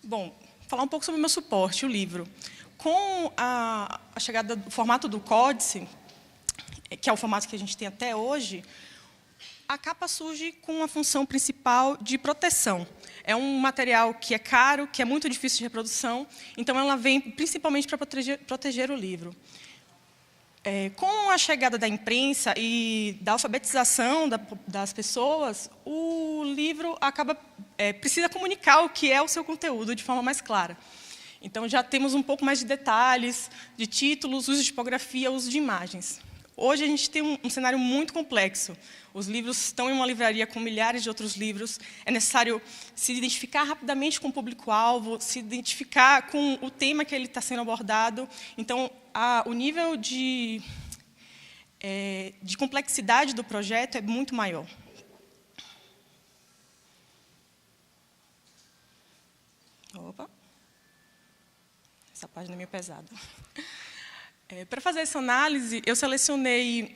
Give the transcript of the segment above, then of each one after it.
Bom, falar um pouco sobre o meu suporte, o livro. Com a chegada do formato do Códice, que é o formato que a gente tem até hoje, a capa surge com a função principal de proteção. É um material que é caro, que é muito difícil de reprodução, então ela vem principalmente para proteger o livro. Com a chegada da imprensa e da alfabetização das pessoas, o livro precisa comunicar o que é o seu conteúdo de forma mais clara. Então, já temos um pouco mais de detalhes, de títulos, uso de tipografia, uso de imagens. Hoje, a gente tem um cenário muito complexo. Os livros estão em uma livraria com milhares de outros livros. É necessário se identificar rapidamente com o público-alvo, se identificar com o tema que ele está sendo abordado. Então, o nível de complexidade do projeto é muito maior. Opa! Essa página é meio pesada. Para fazer essa análise, eu selecionei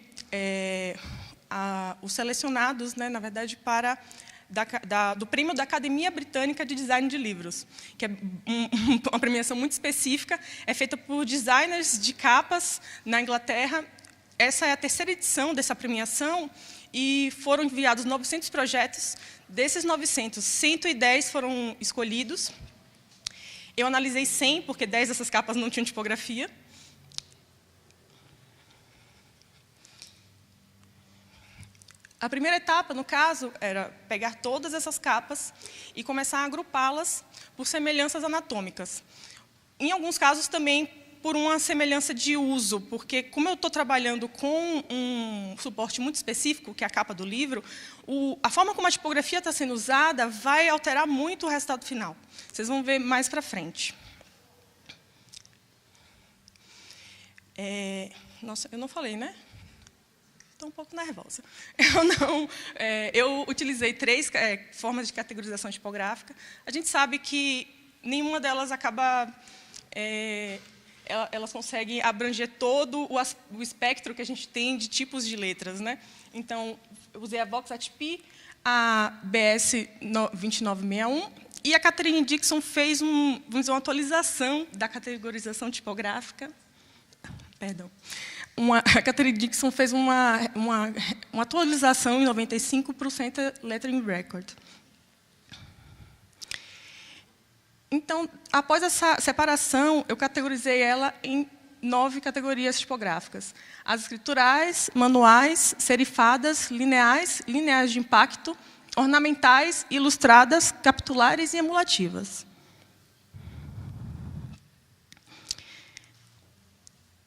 os selecionados, na verdade, do Prêmio da Academia Britânica de Design de Livros, que é uma premiação muito específica, é feita por designers de capas na Inglaterra. Essa é a terceira edição dessa premiação e foram enviados 900 projetos. Desses 900, 110 foram escolhidos. Eu analisei 100, porque 10 dessas capas não tinham tipografia. A primeira etapa, no caso, era pegar todas essas capas e começar a agrupá-las por semelhanças anatômicas. Em alguns casos, também por uma semelhança de uso, porque, como eu estou trabalhando com um suporte muito específico, que é a capa do livro, a forma como a tipografia está sendo usada vai alterar muito o resultado final. Vocês vão ver mais para frente. Nossa, eu não falei, né? Estou um pouco nervosa. Eu utilizei 3 formas de categorização tipográfica. A gente sabe que nenhuma delas acaba... elas conseguem abranger todo o espectro que a gente tem de tipos de letras, né? Então, eu usei a Vox ATP, a BS 2961, e a Catherine Dixon fez uma atualização da categorização tipográfica. Perdão. A Catherine Dixon fez uma atualização em 95 para o Center Lettering Record. Então, após essa separação, eu categorizei ela em 9 categorias tipográficas. As escriturais, manuais, serifadas, lineais, lineais de impacto, ornamentais, ilustradas, capitulares e emulativas.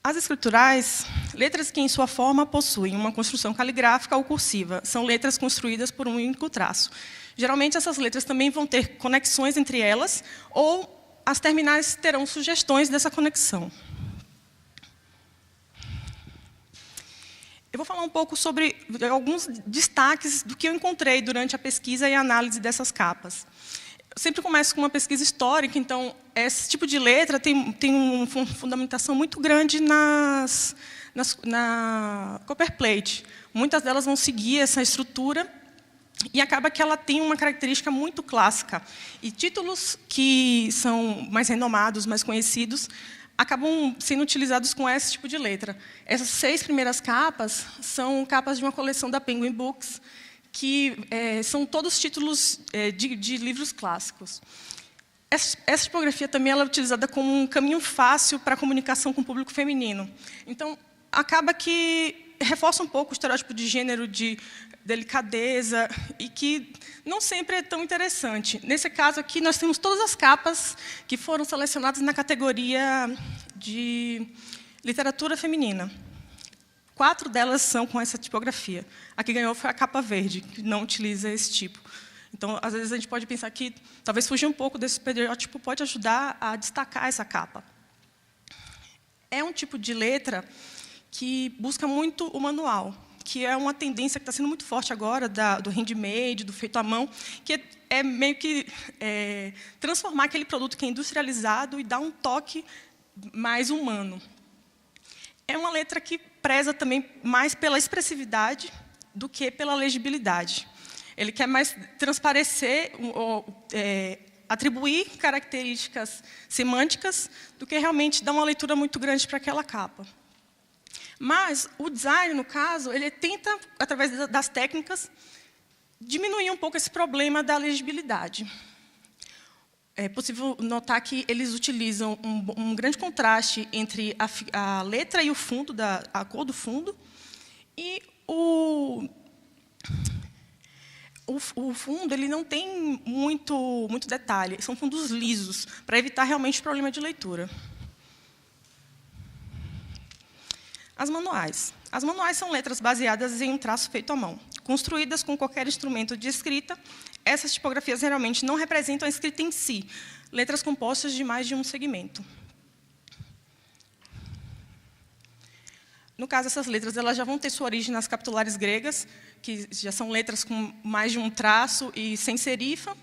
As escriturais, letras que, em sua forma, possuem uma construção caligráfica ou cursiva, são letras construídas por um único traço. Geralmente, essas letras também vão ter conexões entre elas, ou as terminais terão sugestões dessa conexão. Eu vou falar um pouco sobre alguns destaques do que eu encontrei durante a pesquisa e a análise dessas capas. Eu sempre começo com uma pesquisa histórica, então, esse tipo de letra tem uma fundamentação muito grande na copperplate. Muitas delas vão seguir essa estrutura, e acaba que ela tem uma característica muito clássica. E títulos que são mais renomados, mais conhecidos, acabam sendo utilizados com esse tipo de letra. Essas 6 primeiras capas são capas de uma coleção da Penguin Books, que são todos títulos de livros clássicos. Essa tipografia também ela é utilizada como um caminho fácil para a comunicação com o público feminino. Então, acaba que reforça um pouco o estereótipo de gênero, de delicadeza, e que não sempre é tão interessante. Nesse caso aqui, nós temos todas as capas que foram selecionadas na categoria de literatura feminina. 4 delas são com essa tipografia. A que ganhou foi a capa verde, que não utiliza esse tipo. Então, às vezes, a gente pode pensar que talvez fugir um pouco desse estereótipo pode ajudar a destacar essa capa. É um tipo de letra que busca muito o manual, que é uma tendência que está sendo muito forte agora, do handmade, do feito à mão, que é meio que transformar aquele produto que é industrializado e dar um toque mais humano. É uma letra que preza também mais pela expressividade do que pela legibilidade. Ele quer mais transparecer atribuir características semânticas do que realmente dar uma leitura muito grande para aquela capa. Mas o design, no caso, ele tenta, através das técnicas, diminuir um pouco esse problema da legibilidade. É possível notar que eles utilizam um grande contraste entre a letra e o fundo, a cor do fundo, e o fundo ele não tem muito detalhe, são fundos lisos, para evitar realmente o problema de leitura. As manuais. As manuais são letras baseadas em um traço feito à mão. Construídas com qualquer instrumento de escrita, essas tipografias geralmente não representam a escrita em si, letras compostas de mais de um segmento. No caso, essas letras elas já vão ter sua origem nas capitulares gregas, que já são letras com mais de um traço e sem serifa.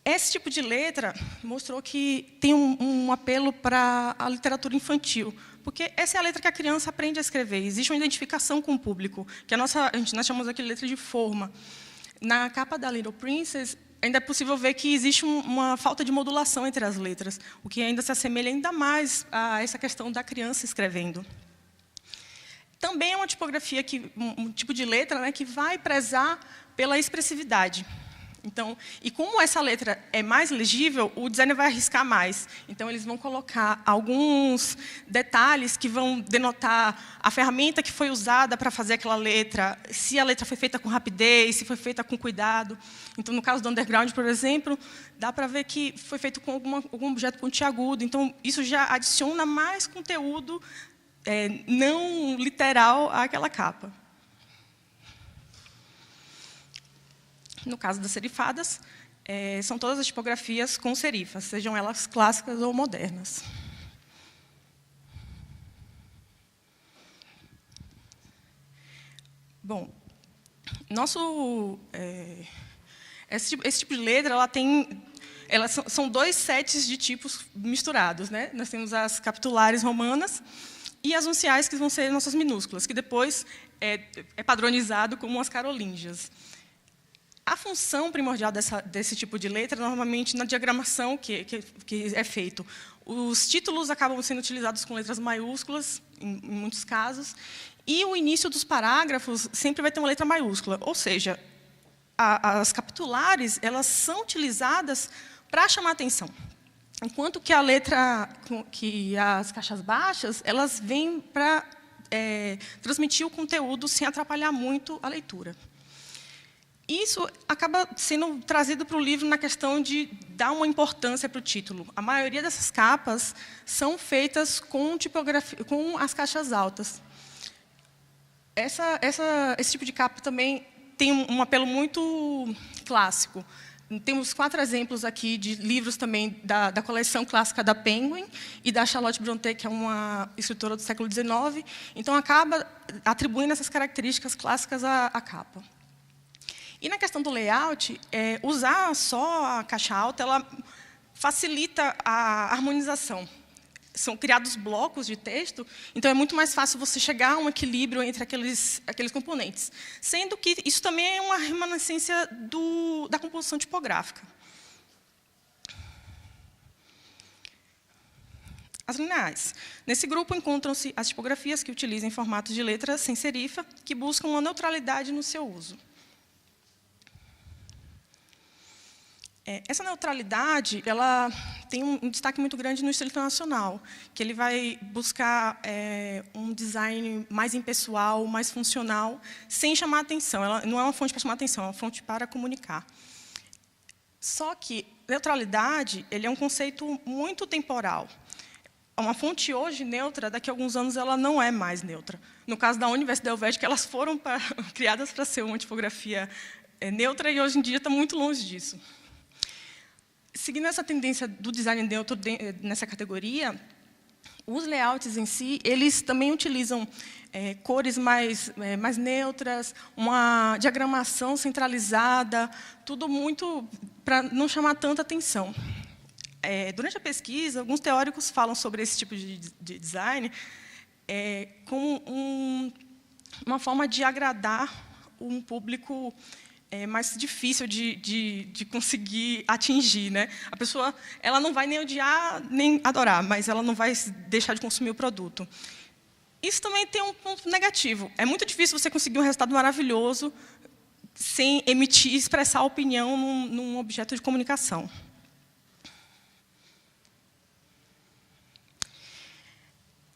Esse tipo de letra mostrou que tem um apelo para a literatura infantil, porque essa é a letra que a criança aprende a escrever. Existe uma identificação com o público, que nós chamamos aqui de letra de forma. Na capa da Little Princess, ainda é possível ver que existe uma falta de modulação entre as letras, o que ainda se assemelha ainda mais a essa questão da criança escrevendo. Também é uma tipografia, um tipo de letra, né, que vai prezar pela expressividade. Então, e como essa letra é mais legível, o designer vai arriscar mais. Então, eles vão colocar alguns detalhes que vão denotar a ferramenta que foi usada para fazer aquela letra, se a letra foi feita com rapidez, se foi feita com cuidado. Então, no caso do underground, por exemplo, dá para ver que foi feito com algum objeto pontiagudo. Então, isso já adiciona mais conteúdo não literal àquela capa. No caso das serifadas, são todas as tipografias com serifas, sejam elas clássicas ou modernas. Bom, esse tipo de letra, são dois sets de tipos misturados, né? Nós temos as capitulares romanas e as unciais, que vão ser nossas minúsculas, que depois é padronizado como as carolíngias. A função primordial desse tipo de letra, normalmente, na diagramação que é feito, os títulos acabam sendo utilizados com letras maiúsculas, em muitos casos, e o início dos parágrafos sempre vai ter uma letra maiúscula. Ou seja, as capitulares elas são utilizadas para chamar atenção, enquanto que as caixas baixas elas vêm para transmitir o conteúdo sem atrapalhar muito a leitura. Isso acaba sendo trazido para o livro na questão de dar uma importância para o título. A maioria dessas capas são feitas com as caixas altas. Esse tipo de capa também tem um apelo muito clássico. Temos 4 exemplos aqui de livros também da coleção clássica da Penguin e da Charlotte Brontë, que é uma escritora do século XIX. Então, acaba atribuindo essas características clássicas à capa. E na questão do layout, usar só a caixa alta ela facilita a harmonização. São criados blocos de texto, então é muito mais fácil você chegar a um equilíbrio entre aqueles componentes. Sendo que isso também é uma remanescência da composição tipográfica. As lineais. Nesse grupo encontram-se as tipografias que utilizam formatos de letra sem serifa, que buscam uma neutralidade no seu uso. Essa neutralidade ela tem um destaque muito grande no estilo internacional, que ele vai buscar um design mais impessoal, mais funcional, sem chamar atenção. Ela não é uma fonte para chamar atenção, é uma fonte para comunicar. Só que neutralidade ele é um conceito muito temporal. Uma fonte hoje neutra, daqui a alguns anos ela não é mais neutra. No caso da Universidade Helvética, elas foram criadas para ser uma tipografia neutra e hoje em dia está muito longe disso. Seguindo essa tendência do design neutro nessa categoria, os layouts em si, eles também utilizam cores mais neutras, uma diagramação centralizada, tudo muito para não chamar tanta atenção. Durante a pesquisa, alguns teóricos falam sobre esse tipo de design como uma forma de agradar um público é mais difícil de conseguir atingir, né? A pessoa, ela não vai nem odiar nem adorar, mas ela não vai deixar de consumir o produto. Isso também tem um ponto negativo. É muito difícil você conseguir um resultado maravilhoso sem emitir, expressar opinião num objeto de comunicação.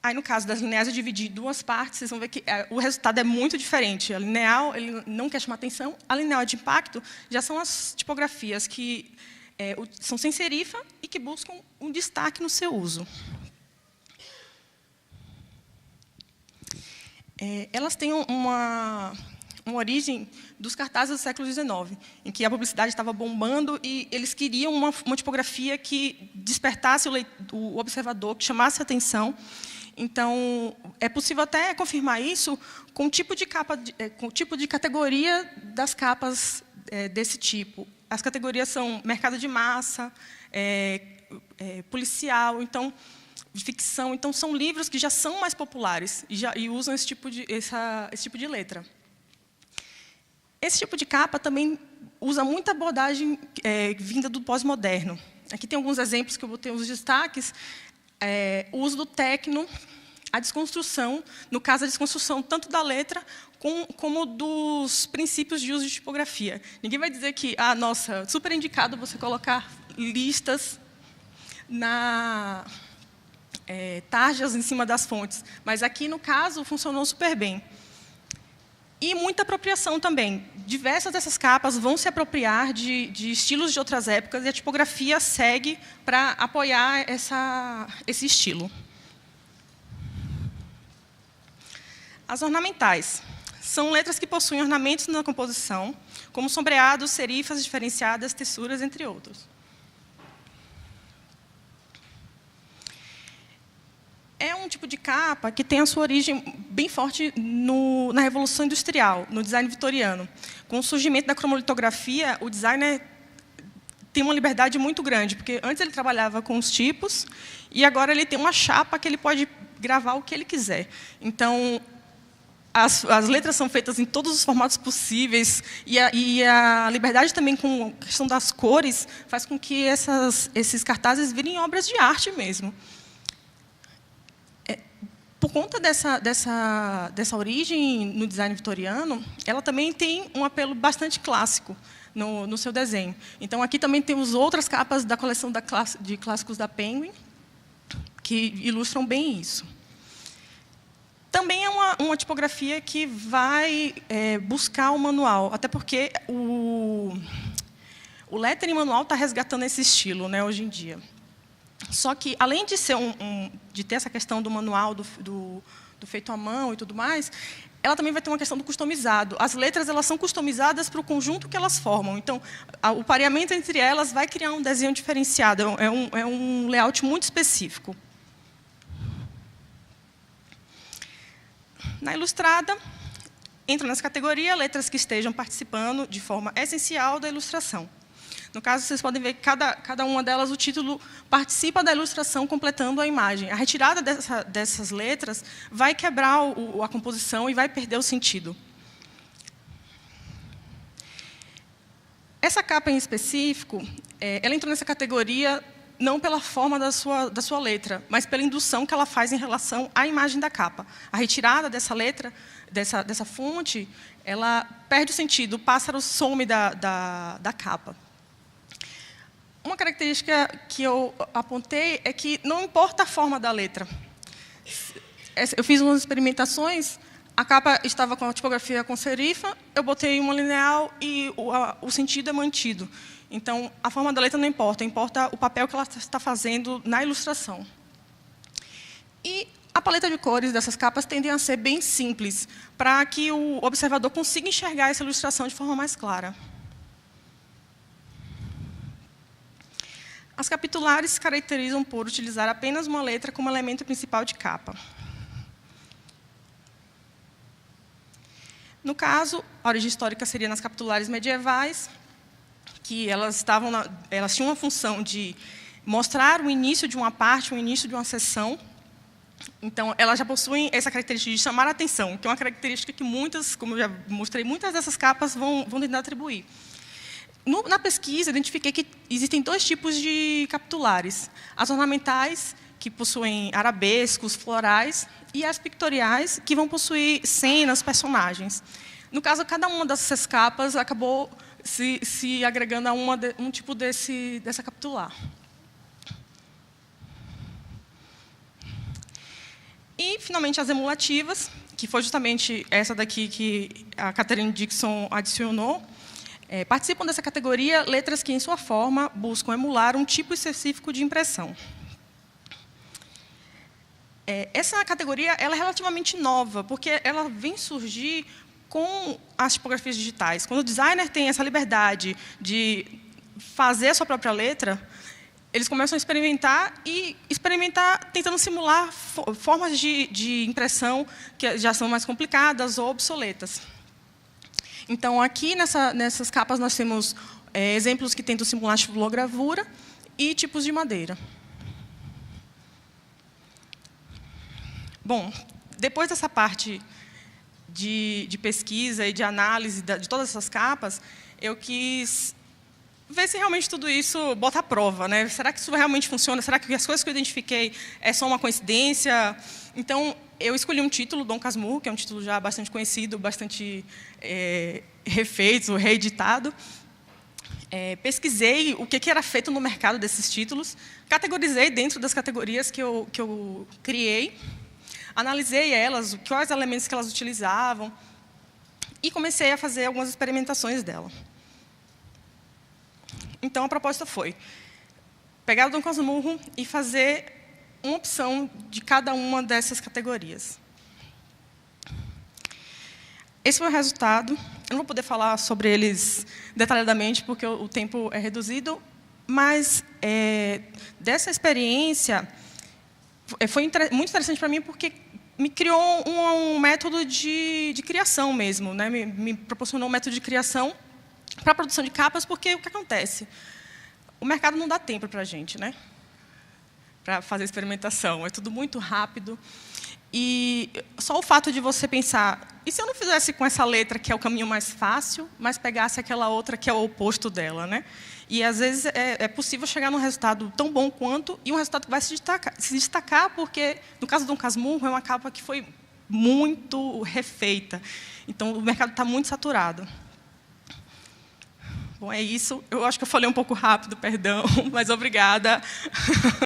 Aí, no caso das lineares, eu dividi em duas partes, vocês vão ver que o resultado é muito diferente. A lineal, ele não quer chamar atenção. A lineal de impacto já são as tipografias que são sem serifa e que buscam um destaque no seu uso. Elas têm uma origem dos cartazes do século XIX, em que a publicidade estava bombando e eles queriam uma tipografia que despertasse o observador, que chamasse a atenção. Então, é possível até confirmar isso com o tipo de capa, com o tipo de categoria das capas desse tipo. As categorias são mercado de massa, policial, então, ficção. Então, são livros que já são mais populares e usam esse tipo de letra. Esse tipo de capa também usa muita abordagem vinda do pós-moderno. Aqui tem alguns exemplos que eu botei os destaques. O uso do tecno, a desconstrução, no caso, a desconstrução tanto da letra como dos princípios de uso de tipografia. Ninguém vai dizer que, nossa, super indicado você colocar listas tarjas em cima das fontes. Mas aqui, no caso, funcionou super bem. E muita apropriação também. Diversas dessas capas vão se apropriar de estilos de outras épocas e a tipografia segue para apoiar esse estilo. As ornamentais. São letras que possuem ornamentos na composição, como sombreados, serifas diferenciadas, texturas, entre outros. É um tipo de capa que tem a sua origem bem forte na Revolução Industrial, no design vitoriano. Com o surgimento da cromolitografia, o designer tem uma liberdade muito grande, porque antes ele trabalhava com os tipos, e agora ele tem uma chapa que ele pode gravar o que ele quiser. Então, as letras são feitas em todos os formatos possíveis, e a liberdade também com a questão das cores faz com que esses cartazes virem obras de arte mesmo. Por conta dessa origem no design vitoriano, ela também tem um apelo bastante clássico no seu desenho. Então, aqui também temos outras capas da coleção de clássicos da Penguin, que ilustram bem isso. Também é uma tipografia que vai buscar o manual, até porque o lettering manual está resgatando esse estilo, né, hoje em dia. Só que, além de de ter essa questão do manual, do feito à mão e tudo mais, ela também vai ter uma questão do customizado. As letras elas são customizadas para o conjunto que elas formam. Então, o pareamento entre elas vai criar um desenho diferenciado. É um layout muito específico. Na ilustrada, entra nessa categoria letras que estejam participando de forma essencial da ilustração. No caso, vocês podem ver que cada uma delas, o título participa da ilustração, completando a imagem. A retirada dessas letras vai quebrar a composição e vai perder o sentido. Essa capa em específico, ela entrou nessa categoria não pela forma da sua letra, mas pela indução que ela faz em relação à imagem da capa. A retirada dessa letra, dessa fonte, ela perde o sentido, o pássaro some da capa. Uma característica que eu apontei é que não importa a forma da letra. Eu fiz umas experimentações, a capa estava com a tipografia com serifa, eu botei uma lineal e o sentido é mantido. Então, a forma da letra não importa, importa o papel que ela está fazendo na ilustração. E a paleta de cores dessas capas tendem a ser bem simples, para que o observador consiga enxergar essa ilustração de forma mais clara. As capitulares se caracterizam por utilizar apenas uma letra como elemento principal de capa. No caso, a origem histórica seria nas capitulares medievais, que elas tinham uma função de mostrar o início de uma parte, o início de uma seção. Então, elas já possuem essa característica de chamar a atenção, que é uma característica que muitas, como eu já mostrei, muitas dessas capas vão tentar atribuir. Na pesquisa, identifiquei que existem 2 tipos de capitulares. As ornamentais, que possuem arabescos, florais, e as pictoriais, que vão possuir cenas, personagens. No caso, cada uma dessas capas acabou se agregando a um tipo dessa capitular. E, finalmente, as emulativas, que foi justamente essa daqui que a Catherine Dixon adicionou. Participam dessa categoria letras que, em sua forma, buscam emular um tipo específico de impressão. Essa categoria ela é relativamente nova, porque ela vem surgir com as tipografias digitais. Quando o designer tem essa liberdade de fazer a sua própria letra, eles começam a experimentar tentando simular formas de impressão que já são mais complicadas ou obsoletas. Então, aqui nessas capas, nós temos exemplos que tentam simular estilogravura e tipos de madeira. Bom, depois dessa parte de pesquisa e de análise de todas essas capas, eu quis ver se realmente tudo isso bota à prova, né? Será que isso realmente funciona? Será que as coisas que eu identifiquei é só uma coincidência? Então, eu escolhi um título, Dom Casmurro, que é um título já bastante conhecido, bastante refeito, reeditado. Pesquisei o que era feito no mercado desses títulos, categorizei dentro das categorias que eu criei, analisei elas, quais elementos que elas utilizavam, e comecei a fazer algumas experimentações dela. Então, a proposta foi pegar o Dom Casmurro e fazer uma opção de cada uma dessas categorias. Esse foi o resultado. Eu não vou poder falar sobre eles detalhadamente, porque o tempo é reduzido, mas dessa experiência foi muito interessante para mim, porque me criou um método de criação mesmo, né? Me proporcionou um método de criação para a produção de capas, porque o que acontece? O mercado não dá tempo para a gente, né? Para fazer experimentação. É tudo muito rápido. E só o fato de você pensar, e se eu não fizesse com essa letra, que é o caminho mais fácil, mas pegasse aquela outra que é o oposto dela, né? E, às vezes, é possível chegar num resultado tão bom quanto, e um resultado que vai se destacar, porque, no caso do Dom Casmurro, é uma capa que foi muito refeita. Então, o mercado está muito saturado. Bom, é isso. Eu acho que eu falei um pouco rápido, perdão, mas obrigada.